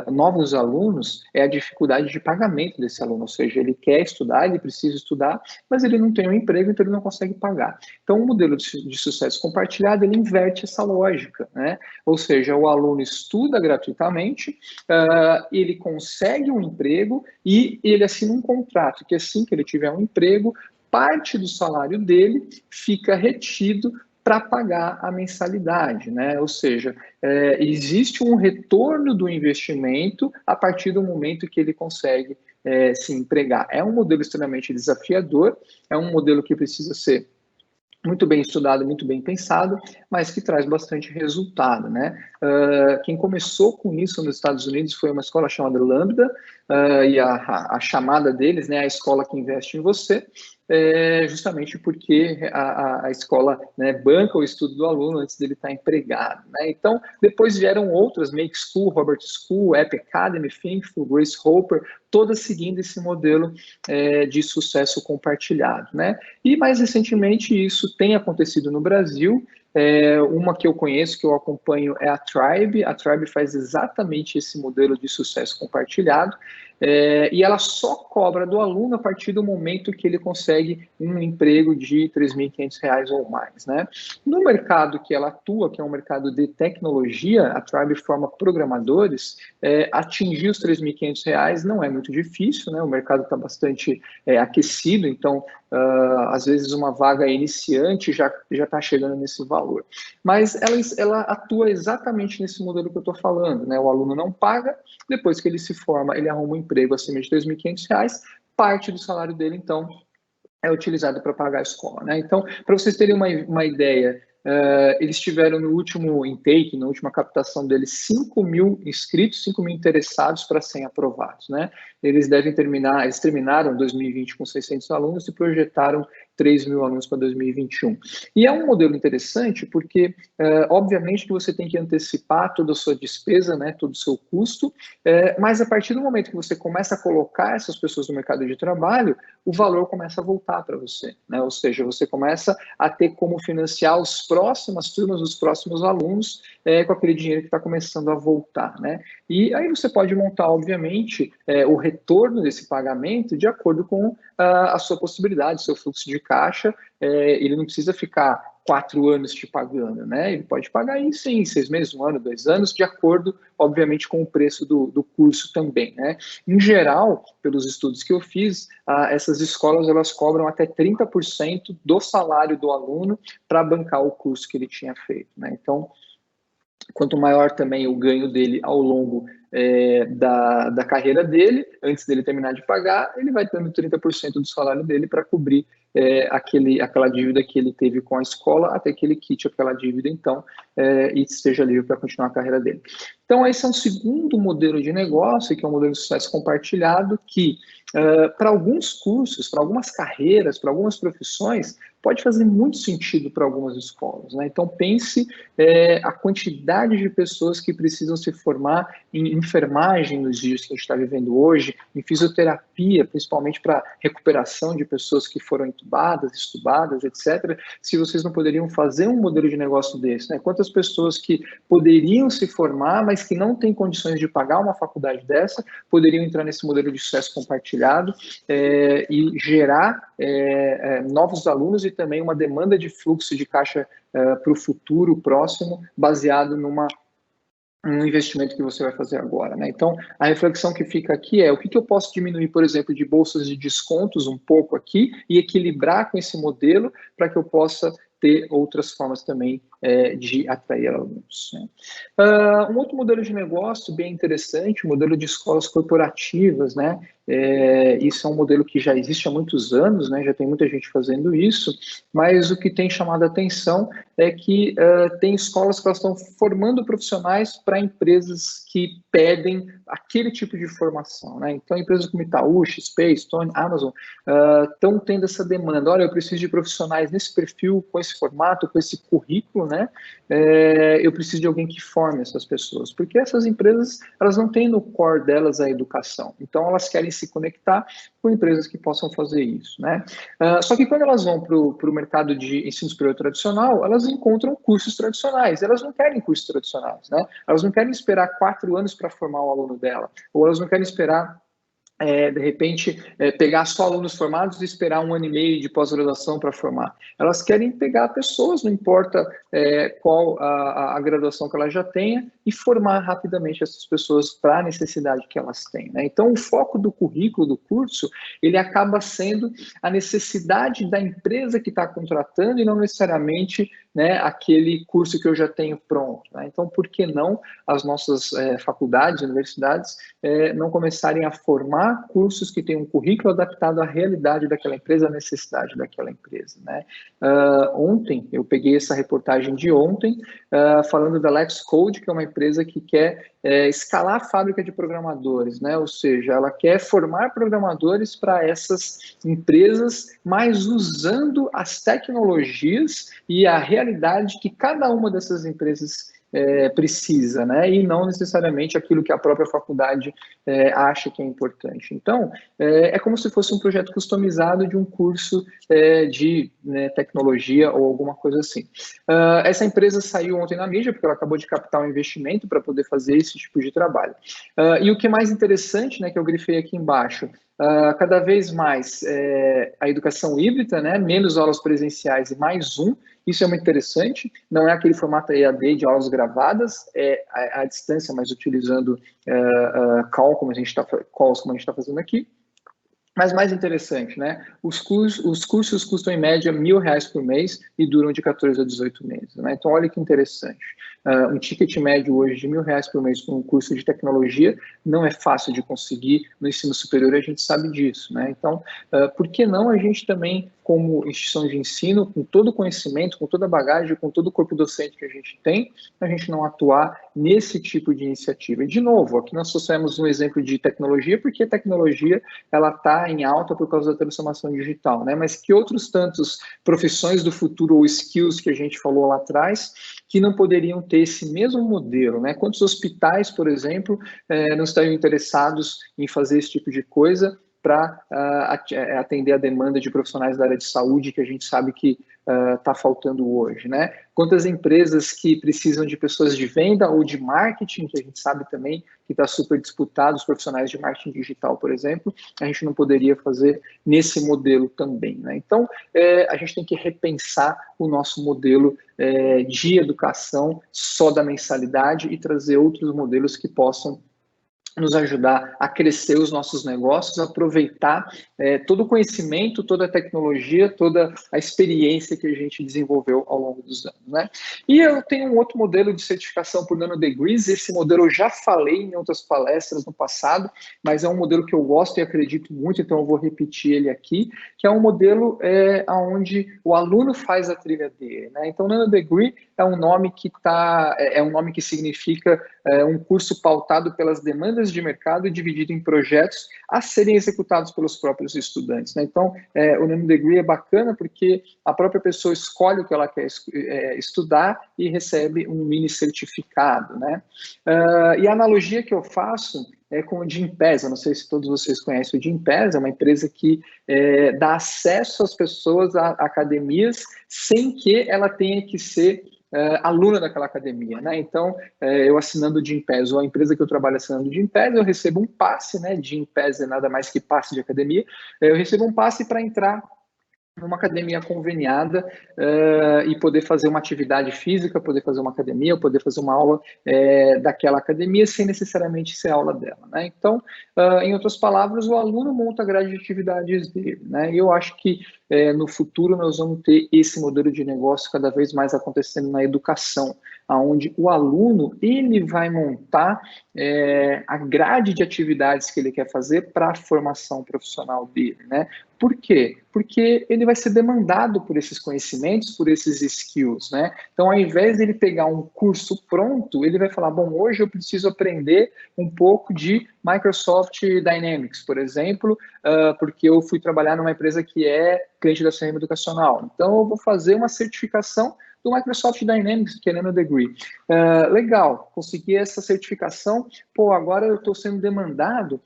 novos alunos é a dificuldade de pagamento desse aluno, ou seja, ele quer estudar, ele precisa estudar, mas ele não tem um emprego, então ele não consegue pagar. Então, o modelo de sucesso compartilhado, ele inverte essa lógica, né? Ou seja, o aluno estuda gratuitamente, ele consegue um emprego e ele assina um contrato, que assim que ele tiver um emprego, parte do salário dele fica retido para pagar a mensalidade, né? Ou seja, existe um retorno do investimento a partir do momento que ele consegue se empregar. É um modelo extremamente desafiador, é um modelo que precisa ser muito bem estudado, muito bem pensado, mas que traz bastante resultado, né? Quem começou com isso nos Estados Unidos foi uma escola chamada Lambda, e a chamada deles, né, a escola que investe em você, justamente porque a escola, né, banca o estudo do aluno antes dele estar empregado, né? Então, depois vieram outras, Make School, Robert School, App Academy, Thinkful, Grace Hopper, todas seguindo esse modelo de sucesso compartilhado, né? E mais recentemente isso tem acontecido no Brasil. Uma que eu conheço, que eu acompanho, é a Tribe. A Tribe faz exatamente esse modelo de sucesso compartilhado, e ela só cobra do aluno a partir do momento que ele consegue um emprego de R$ 3.500 ou mais, né? No mercado que ela atua, que é um mercado de tecnologia, a Tribe forma programadores, atingir os R$ 3.500 não é muito difícil, né? O mercado está bastante aquecido, então às vezes uma vaga iniciante já está chegando nesse valor. Mas ela atua exatamente nesse modelo que eu estou falando, né? O aluno não paga, depois que ele se forma, ele arruma um emprego acima de R$ 2.500, parte do salário dele, então, é utilizado para pagar a escola, né? Então, para vocês terem uma ideia, eles tiveram no último intake, na última captação deles, 5.000 inscritos, 5.000 interessados para serem aprovados, né? Eles terminaram 2020 com 600 alunos e projetaram 3.000 alunos para 2021. E é um modelo interessante porque, obviamente, que você tem que antecipar toda a sua despesa, né, todo o seu custo, mas a partir do momento que você começa a colocar essas pessoas no mercado de trabalho, o valor começa a voltar para você, né? Ou seja, você começa a ter como financiar as próximas turmas, os próximos alunos, com aquele dinheiro que está começando a voltar, né? E aí você pode montar, obviamente, o retorno desse pagamento de acordo com a sua possibilidade, seu fluxo de caixa. Ele não precisa ficar 4 anos te pagando, né? Ele pode pagar isso em 6 meses, 1 ano, 2 anos, de acordo, obviamente, com o preço do curso também, né? Em geral, pelos estudos que eu fiz, essas escolas, elas cobram até 30% do salário do aluno para bancar o curso que ele tinha feito, né? Então, quanto maior também o ganho dele ao longo da carreira dele, antes dele terminar de pagar, ele vai dando 30% do salário dele para cobrir aquela dívida que ele teve com a escola, até que ele quite aquela dívida, então, e esteja livre para continuar a carreira dele. Então, esse é um segundo modelo de negócio, que é um modelo de sucesso compartilhado, que para alguns cursos, para algumas carreiras, para algumas profissões, pode fazer muito sentido para algumas escolas, né? Então, pense a quantidade de pessoas que precisam se formar em enfermagem nos dias que a gente está vivendo hoje, em fisioterapia, principalmente para recuperação de pessoas que foram entubadas, estubadas, etc. Se vocês não poderiam fazer um modelo de negócio desse, né? Quantas pessoas que poderiam se formar, mas que não têm condições de pagar uma faculdade dessa, poderiam entrar nesse modelo de sucesso compartilhado e gerar novos alunos e também uma demanda de fluxo de caixa para o futuro próximo, baseado num investimento que você vai fazer agora, né? Então, a reflexão que fica aqui é o que eu posso diminuir, por exemplo, de bolsas de descontos um pouco aqui e equilibrar com esse modelo para que eu possa ter outras formas também de atrair alunos, né? Um outro modelo de negócio bem interessante, o modelo de escolas corporativas, né? Isso é um modelo que já existe há muitos anos, né? Já tem muita gente fazendo isso, mas o que tem chamado a atenção é que tem escolas que elas estão formando profissionais para empresas que pedem aquele tipo de formação, né? Então, empresas como Itaú, XP, Stone, Amazon estão tendo essa demanda. Olha, eu preciso de profissionais nesse perfil, com esse formato, com esse currículo, né? Eu preciso de alguém que forme essas pessoas, porque essas empresas, elas não têm no core delas a educação, então elas querem se conectar com empresas que possam fazer isso, né? Só que quando elas vão para o mercado de ensino superior tradicional, elas encontram cursos tradicionais, elas não querem cursos tradicionais, né? Elas não querem esperar 4 anos para formar o aluno dela, ou elas não querem esperar de repente, pegar só alunos formados e esperar 1 ano e meio de pós-graduação para formar. Elas querem pegar pessoas, não importa qual a graduação que ela já tenha, e formar rapidamente essas pessoas para a necessidade que elas têm, né? Então, o foco do currículo, do curso, ele acaba sendo a necessidade da empresa que está contratando e não necessariamente, né, aquele curso que eu já tenho pronto, né? Então, por que não as nossas faculdades, universidades, não começarem a formar cursos que têm um currículo adaptado à realidade daquela empresa, à necessidade daquela empresa, né? Ontem, eu peguei essa reportagem de ontem, falando da Lex Code, que é uma empresa que quer escalar a fábrica de programadores, né? Ou seja, ela quer formar programadores para essas empresas, mas usando as tecnologias e a realidade que cada uma dessas empresas precisa, né? E não necessariamente aquilo que a própria faculdade acha que é importante. Então, é como se fosse um projeto customizado de um curso de tecnologia ou alguma coisa assim. Essa empresa saiu ontem na mídia, porque ela acabou de captar um investimento para poder fazer esse tipo de trabalho. E o que é mais interessante, né, que eu grifei aqui embaixo, cada vez mais a educação híbrida, né, menos aulas presenciais e mais isso é muito interessante, não é aquele formato EAD de aulas gravadas, é à distância, mas utilizando calls, como a gente está fazendo aqui. Mas mais interessante, né? Os cursos custam em média R$1.000 por mês e duram de 14 a 18 meses, né? Então, olha que interessante. Um ticket médio hoje de R$1.000 por mês para um curso de tecnologia não é fácil de conseguir no ensino superior, a gente sabe disso, né? Então, por que não a gente também, como instituição de ensino, com todo o conhecimento, com toda a bagagem, com todo o corpo docente que a gente tem, a gente não atuar nesse tipo de iniciativa? E, de novo, aqui nós trouxemos um exemplo de tecnologia, porque a tecnologia, ela está em alta por causa da transformação digital, né? Mas que outros tantos profissões do futuro ou skills que a gente falou lá atrás, que não poderiam ter esse mesmo modelo, né? Quantos hospitais, por exemplo, não estariam interessados em fazer esse tipo de coisa para atender a demanda de profissionais da área de saúde que a gente sabe que está faltando hoje, né? Quantas empresas que precisam de pessoas de venda ou de marketing, que a gente sabe também que está super disputado, os profissionais de marketing digital, por exemplo, a gente não poderia fazer nesse modelo também, né? Então, a gente tem que repensar o nosso modelo de educação só da mensalidade e trazer outros modelos que possam nos ajudar a crescer os nossos negócios, aproveitar todo o conhecimento, toda a tecnologia, toda a experiência que a gente desenvolveu ao longo dos anos, né? E eu tenho um outro modelo de certificação por nanodegrees, esse modelo eu já falei em outras palestras no passado, mas é um modelo que eu gosto e acredito muito, então eu vou repetir ele aqui, que é um modelo onde o aluno faz a trilha dele, né? Então, nanodegree é um nome que significa um curso pautado pelas demandas de mercado e dividido em projetos a serem executados pelos próprios estudantes, né? Então, o nanodegree é bacana porque a própria pessoa escolhe o que ela quer estudar e recebe um mini certificado, né? E a analogia que eu faço é com o Gympass. Eu não sei se todos vocês conhecem o Gympass, é uma empresa que dá acesso às pessoas a academias sem que ela tenha que ser aluna daquela academia, né? Então, eu assinando o Gympass, ou a empresa que eu trabalho assinando o Gympass, eu recebo um passe, né? Gympass é nada mais que passe de academia. Eu recebo um passe para entrar numa academia conveniada e poder fazer uma atividade física, poder fazer uma academia, poder fazer uma aula daquela academia sem necessariamente ser aula dela, né? Então, em outras palavras, o aluno monta a grade de atividades dele, né? E eu acho que no futuro nós vamos ter esse modelo de negócio cada vez mais acontecendo na educação, onde o aluno ele vai montar a grade de atividades que ele quer fazer para a formação profissional dele, né? Por quê? Porque ele vai ser demandado por esses conhecimentos, por esses skills, né? Então, ao invés de ele pegar um curso pronto, ele vai falar, bom, hoje eu preciso aprender um pouco de Microsoft Dynamics, por exemplo, porque eu fui trabalhar numa empresa que é cliente da CRM Educacional. Então, eu vou fazer uma certificação do Microsoft Dynamics, que é nanodegree. Legal, consegui essa certificação, agora eu estou sendo demandado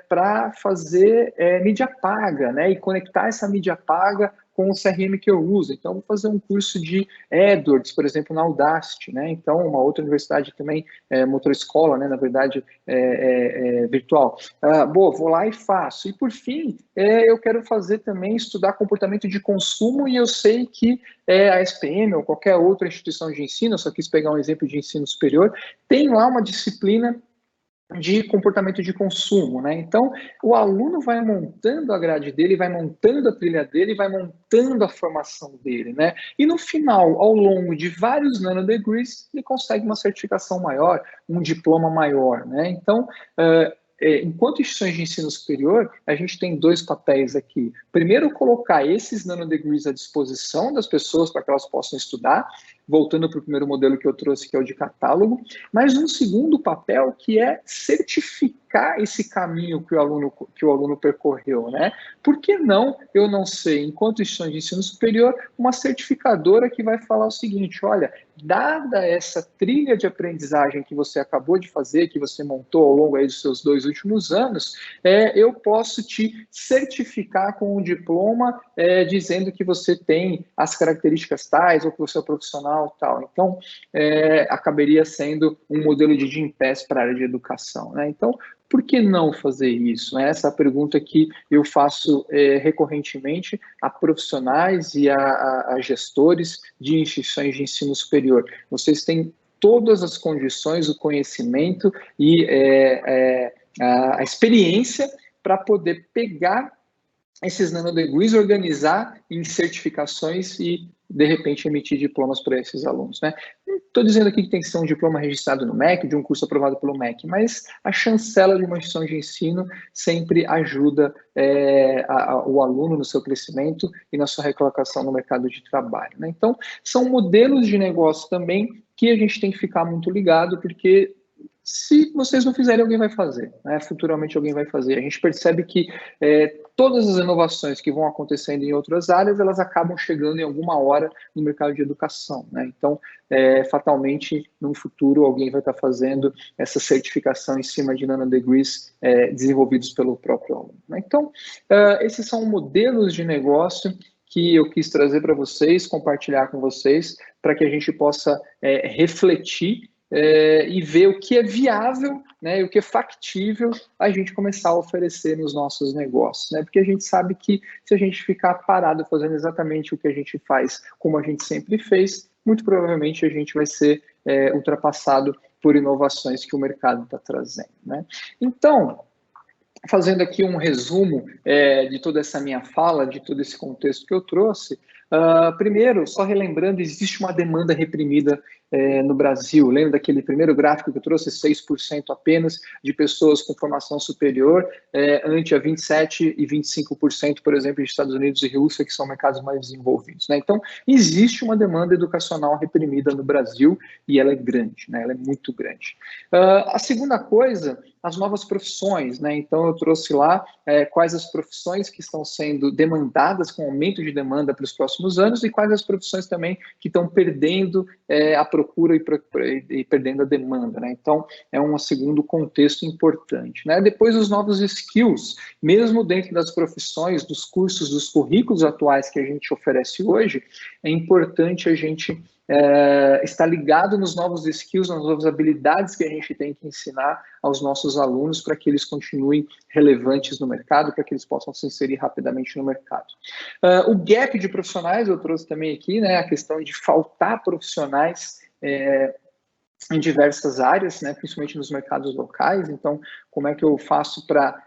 para fazer mídia paga, né, e conectar essa mídia paga com o CRM que eu uso. Então, vou fazer um curso de AdWords, por exemplo, na Udacity, né? Então, uma outra universidade também, uma outra escola, né, na verdade, virtual. Vou lá e faço. E, por fim, eu quero fazer também, estudar comportamento de consumo, e eu sei que a SPM ou qualquer outra instituição de ensino, eu só quis pegar um exemplo de ensino superior, tem lá uma disciplina de comportamento de consumo, né? Então, o aluno vai montando a grade dele, vai montando a trilha dele, vai montando a formação dele, né? E no final, ao longo de vários nanodegrees, ele consegue uma certificação maior, um diploma maior, né? Então, enquanto instituições de ensino superior, a gente tem dois papéis aqui. Primeiro, colocar esses nanodegrees à disposição das pessoas para que elas possam estudar. voltando para o primeiro modelo que eu trouxe, que é o de catálogo, mas um segundo papel que é certificar esse caminho que o aluno percorreu, né? Por que não, eu não sei, enquanto instituição de ensino superior, uma certificadora que vai falar o seguinte, olha, dada essa trilha de aprendizagem que você acabou de fazer, que você montou ao longo aí dos seus 2 últimos anos, eu posso te certificar com um diploma dizendo que você tem as características tais ou que você é profissional tal. Então, acabaria sendo um modelo de Gympass para a área de educação, né? Então, por que não fazer isso? Essa é a pergunta que eu faço recorrentemente a profissionais e a gestores de instituições de ensino superior. Vocês têm todas as condições, o conhecimento e a experiência para poder pegar esses nanodegrees, organizar em certificações e, de repente, emitir diplomas para esses alunos, né? Não estou dizendo aqui que tem que ser um diploma registrado no MEC, de um curso aprovado pelo MEC, mas a chancela de uma instituição de ensino sempre ajuda o aluno no seu crescimento e na sua recolocação no mercado de trabalho, né? Então, são modelos de negócio também que a gente tem que ficar muito ligado, porque se vocês não fizerem, alguém vai fazer, né? Futuramente alguém vai fazer. A gente percebe que todas as inovações que vão acontecendo em outras áreas, elas acabam chegando em alguma hora no mercado de educação, né? Então, fatalmente, no futuro, alguém vai estar fazendo essa certificação em cima de nanodegrees desenvolvidos pelo próprio aluno, né? Então, esses são modelos de negócio que eu quis trazer para vocês, compartilhar com vocês, para que a gente possa refletir e ver o que é viável, né, e o que é factível a gente começar a oferecer nos nossos negócios, né? Porque a gente sabe que se a gente ficar parado fazendo exatamente o que a gente faz, como a gente sempre fez, muito provavelmente a gente vai ser ultrapassado por inovações que o mercado está trazendo, né? Então, fazendo aqui um resumo de toda essa minha fala, de todo esse contexto que eu trouxe, primeiro, só relembrando, existe uma demanda reprimida no Brasil. Lembra daquele primeiro gráfico que eu trouxe, 6% apenas de pessoas com formação superior, ante a 27% e 25%, por exemplo, de Estados Unidos e Rússia, que são mercados mais desenvolvidos, né? Então, existe uma demanda educacional reprimida no Brasil e ela é grande, né? Ela é muito grande. A segunda coisa, as novas profissões, né? Então, eu trouxe lá quais as profissões que estão sendo demandadas, com aumento de demanda para os próximos anos, e quais as profissões também que estão perdendo a procura e perdendo a demanda, né? Então, é um segundo contexto importante, né? Depois, os novos skills, mesmo dentro das profissões, dos cursos, dos currículos atuais que a gente oferece hoje, é importante a gente estar ligado nos novos skills, nas novas habilidades que a gente tem que ensinar aos nossos alunos para que eles continuem relevantes no mercado, para que eles possam se inserir rapidamente no mercado. O gap de profissionais, eu trouxe também aqui, né, a questão de faltar profissionais em diversas áreas, né, principalmente nos mercados locais. Então, como é que eu faço para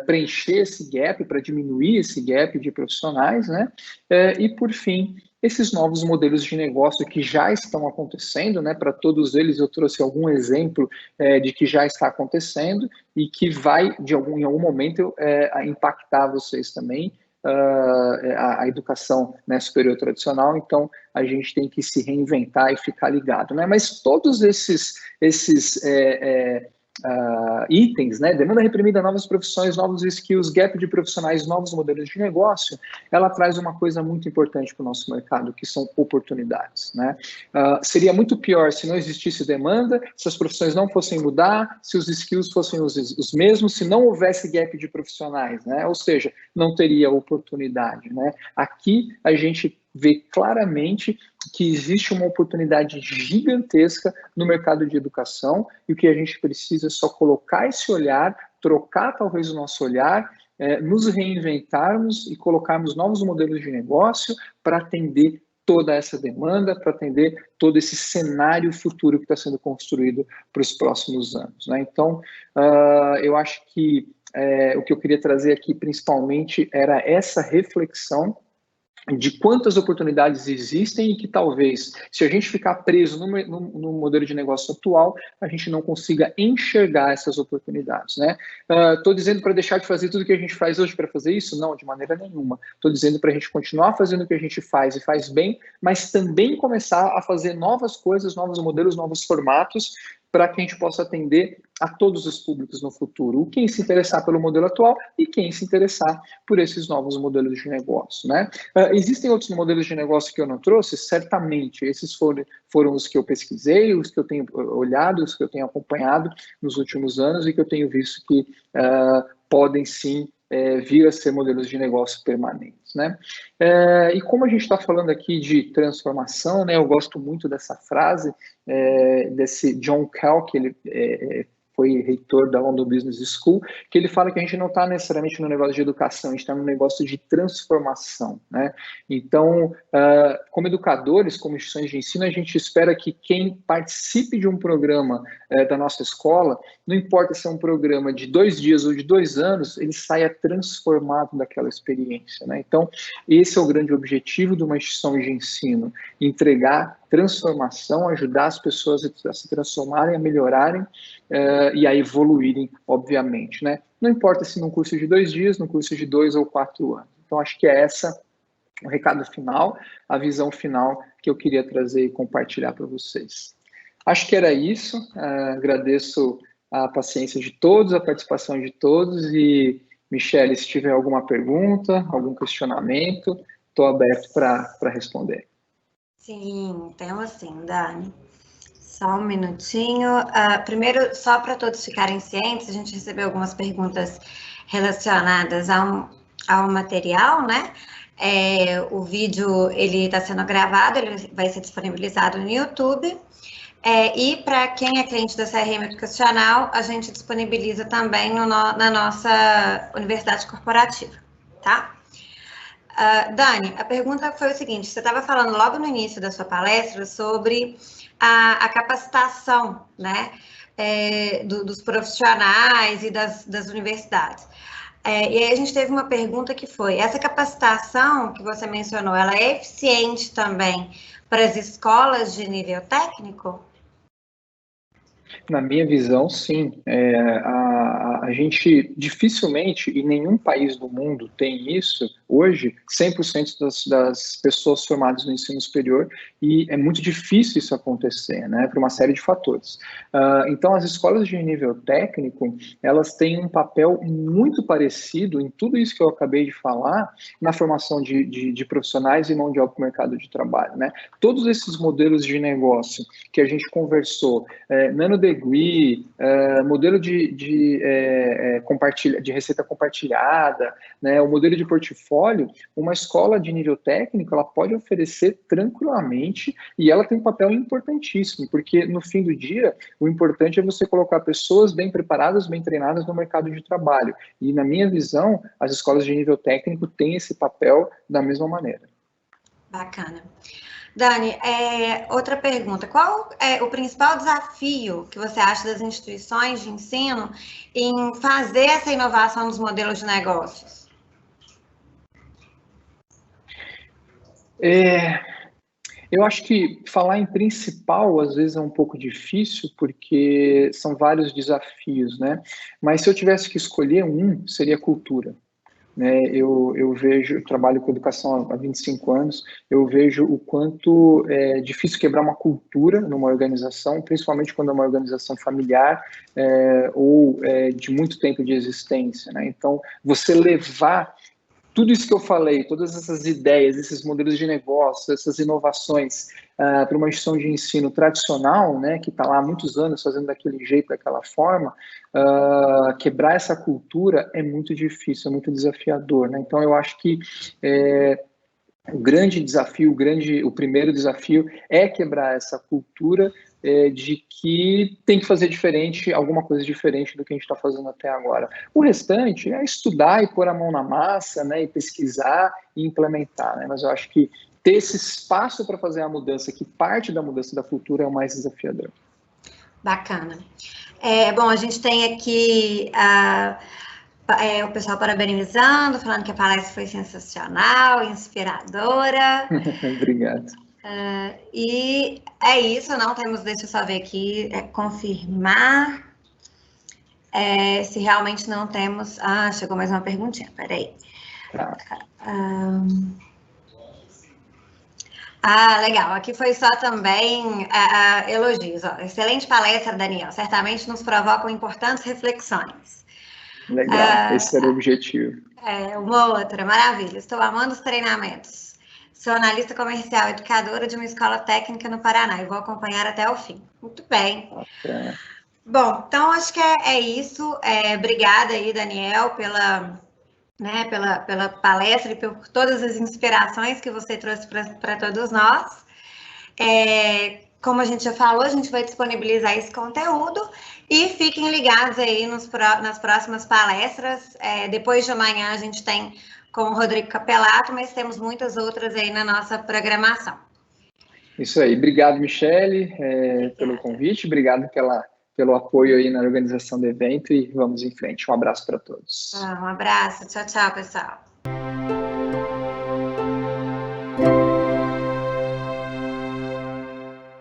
preencher esse gap, para diminuir esse gap de profissionais, né? E, por fim, esses novos modelos de negócio que já estão acontecendo, né? Para todos eles, eu trouxe algum exemplo de que já está acontecendo e que vai, em algum momento, impactar vocês também, a educação, né, superior tradicional. Então, a gente tem que se reinventar e ficar ligado, né? Mas todos esses itens, né, demanda reprimida, novas profissões, novos skills, gap de profissionais, novos modelos de negócio, ela traz uma coisa muito importante para o nosso mercado, que são oportunidades, né? Seria muito pior se não existisse demanda, se as profissões não fossem mudar, se os skills fossem os mesmos, se não houvesse gap de profissionais, né? Ou seja, não teria oportunidade, né? Aqui a gente vê claramente que existe uma oportunidade gigantesca no mercado de educação e o que a gente precisa é só colocar esse olhar, trocar talvez o nosso olhar, nos reinventarmos e colocarmos novos modelos de negócio para atender toda essa demanda, para atender todo esse cenário futuro que está sendo construído para os próximos anos, né? Então, eu acho que o que eu queria trazer aqui principalmente era essa reflexão de quantas oportunidades existem e que talvez, se a gente ficar preso no modelo de negócio atual, a gente não consiga enxergar essas oportunidades, né? Estou dizendo para deixar de fazer tudo que a gente faz hoje para fazer isso? Não, de maneira nenhuma. Estou dizendo para a gente continuar fazendo o que a gente faz e faz bem, mas também começar a fazer novas coisas, novos modelos, novos formatos, para que a gente possa atender a todos os públicos no futuro. Quem se interessar pelo modelo atual e quem se interessar por esses novos modelos de negócio, né? Existem outros modelos de negócio que eu não trouxe? Certamente. Esses foram os que eu pesquisei, os que eu tenho olhado, os que eu tenho acompanhado nos últimos anos e que eu tenho visto que podem sim vir a ser modelos de negócio permanentes, né? E como a gente está falando aqui de transformação, né? Eu gosto muito dessa frase desse John Kell, que ele foi reitor da London Business School, que ele fala que a gente não está necessariamente no negócio de educação, a gente está no negócio de transformação, né? Então, como educadores, como instituições de ensino, a gente espera que quem participe de um programa da nossa escola, não importa se é um programa de 2 dias ou de 2 anos, ele saia transformado daquela experiência, né? Então, esse é o grande objetivo de uma instituição de ensino, entregar transformação, ajudar as pessoas a se transformarem, a melhorarem e a evoluírem, obviamente, né? Não importa se num curso de 2 dias, num curso de 2 ou 4 anos. Então, acho que é essa o recado final, a visão final que eu queria trazer e compartilhar para vocês. Acho que era isso. Agradeço a paciência de todos, a participação de todos e, Michele, se tiver alguma pergunta, algum questionamento, estou aberto para responder. Sim, temos sim, Dani. Só um minutinho. Primeiro, só para todos ficarem cientes, a gente recebeu algumas perguntas relacionadas ao material, né? O vídeo, ele está sendo gravado, ele vai ser disponibilizado no YouTube. E para quem é cliente da CRM Educacional, a gente disponibiliza também na nossa Universidade Corporativa, tá? Dani, a pergunta foi o seguinte, você estava falando logo no início da sua palestra sobre a capacitação, né, dos profissionais e das universidades. E aí a gente teve uma pergunta que foi, essa capacitação que você mencionou, ela é eficiente também para as escolas de nível técnico? Na minha visão, sim. A gente dificilmente, em nenhum país do mundo tem isso, hoje, 100% das pessoas formadas no ensino superior, e é muito difícil isso acontecer, né, por uma série de fatores. Então, as escolas de nível técnico, elas têm um papel muito parecido em tudo isso que eu acabei de falar, na formação de profissionais e mão de obra para o mercado de trabalho, né? Todos esses modelos de negócio que a gente conversou, Nanodegree, modelo de receita compartilhada, né, o modelo de portfólio, uma escola de nível técnico, ela pode oferecer tranquilamente e ela tem um papel importantíssimo, porque no fim do dia, o importante é você colocar pessoas bem preparadas, bem treinadas no mercado de trabalho. E na minha visão, as escolas de nível técnico têm esse papel da mesma maneira. Bacana. Dani, outra pergunta. Qual é o principal desafio que você acha das instituições de ensino em fazer essa inovação dos modelos de negócios? Eu acho que falar em principal, às vezes, é um pouco difícil, porque são vários desafios, né? Mas se eu tivesse que escolher um, seria cultura. Eu vejo, eu trabalho com educação há 25 anos, eu vejo o quanto é difícil quebrar uma cultura numa organização, principalmente quando é uma organização familiar ou de muito tempo de existência, né? Então, você levar tudo isso que eu falei, todas essas ideias, esses modelos de negócio, essas inovações para uma instituição de ensino tradicional, né, que está lá há muitos anos fazendo daquele jeito, daquela forma, quebrar essa cultura é muito difícil, é muito desafiador, né? Então, eu acho que o grande desafio, o primeiro desafio é quebrar essa cultura de que tem que fazer diferente, alguma coisa diferente do que a gente está fazendo até agora. O restante é estudar e pôr a mão na massa, né, e pesquisar e implementar, né? Mas eu acho que ter esse espaço para fazer a mudança, que parte da mudança da cultura, é o mais desafiador. Bacana. Bom, a gente tem aqui o pessoal parabenizando, falando que a palestra foi sensacional, inspiradora. Obrigado. E é isso, não temos, deixa eu só ver aqui, confirmar se realmente não temos... Ah, chegou mais uma perguntinha, peraí. Tá. Legal. Aqui foi só também elogios. Ó. Excelente palestra, Daniel. Certamente nos provocam importantes reflexões. Legal, esse era o objetivo. Uma outra, maravilha. Estou amando os treinamentos. Sou analista comercial, educadora de uma escola técnica no Paraná e vou acompanhar até o fim. Muito bem. Bacana. Bom, então acho que é isso. Obrigada aí, Daniel, pela palestra e por todas as inspirações que você trouxe para todos nós. Como a gente já falou, a gente vai disponibilizar esse conteúdo e fiquem ligados aí nas próximas palestras. Depois de amanhã a gente tem com o Rodrigo Capelato, mas temos muitas outras aí na nossa programação. Isso aí. Obrigado, Michele, pelo convite. Obrigado pelo apoio aí na organização do evento e vamos em frente. Um abraço para todos. Um abraço. Tchau, tchau, pessoal.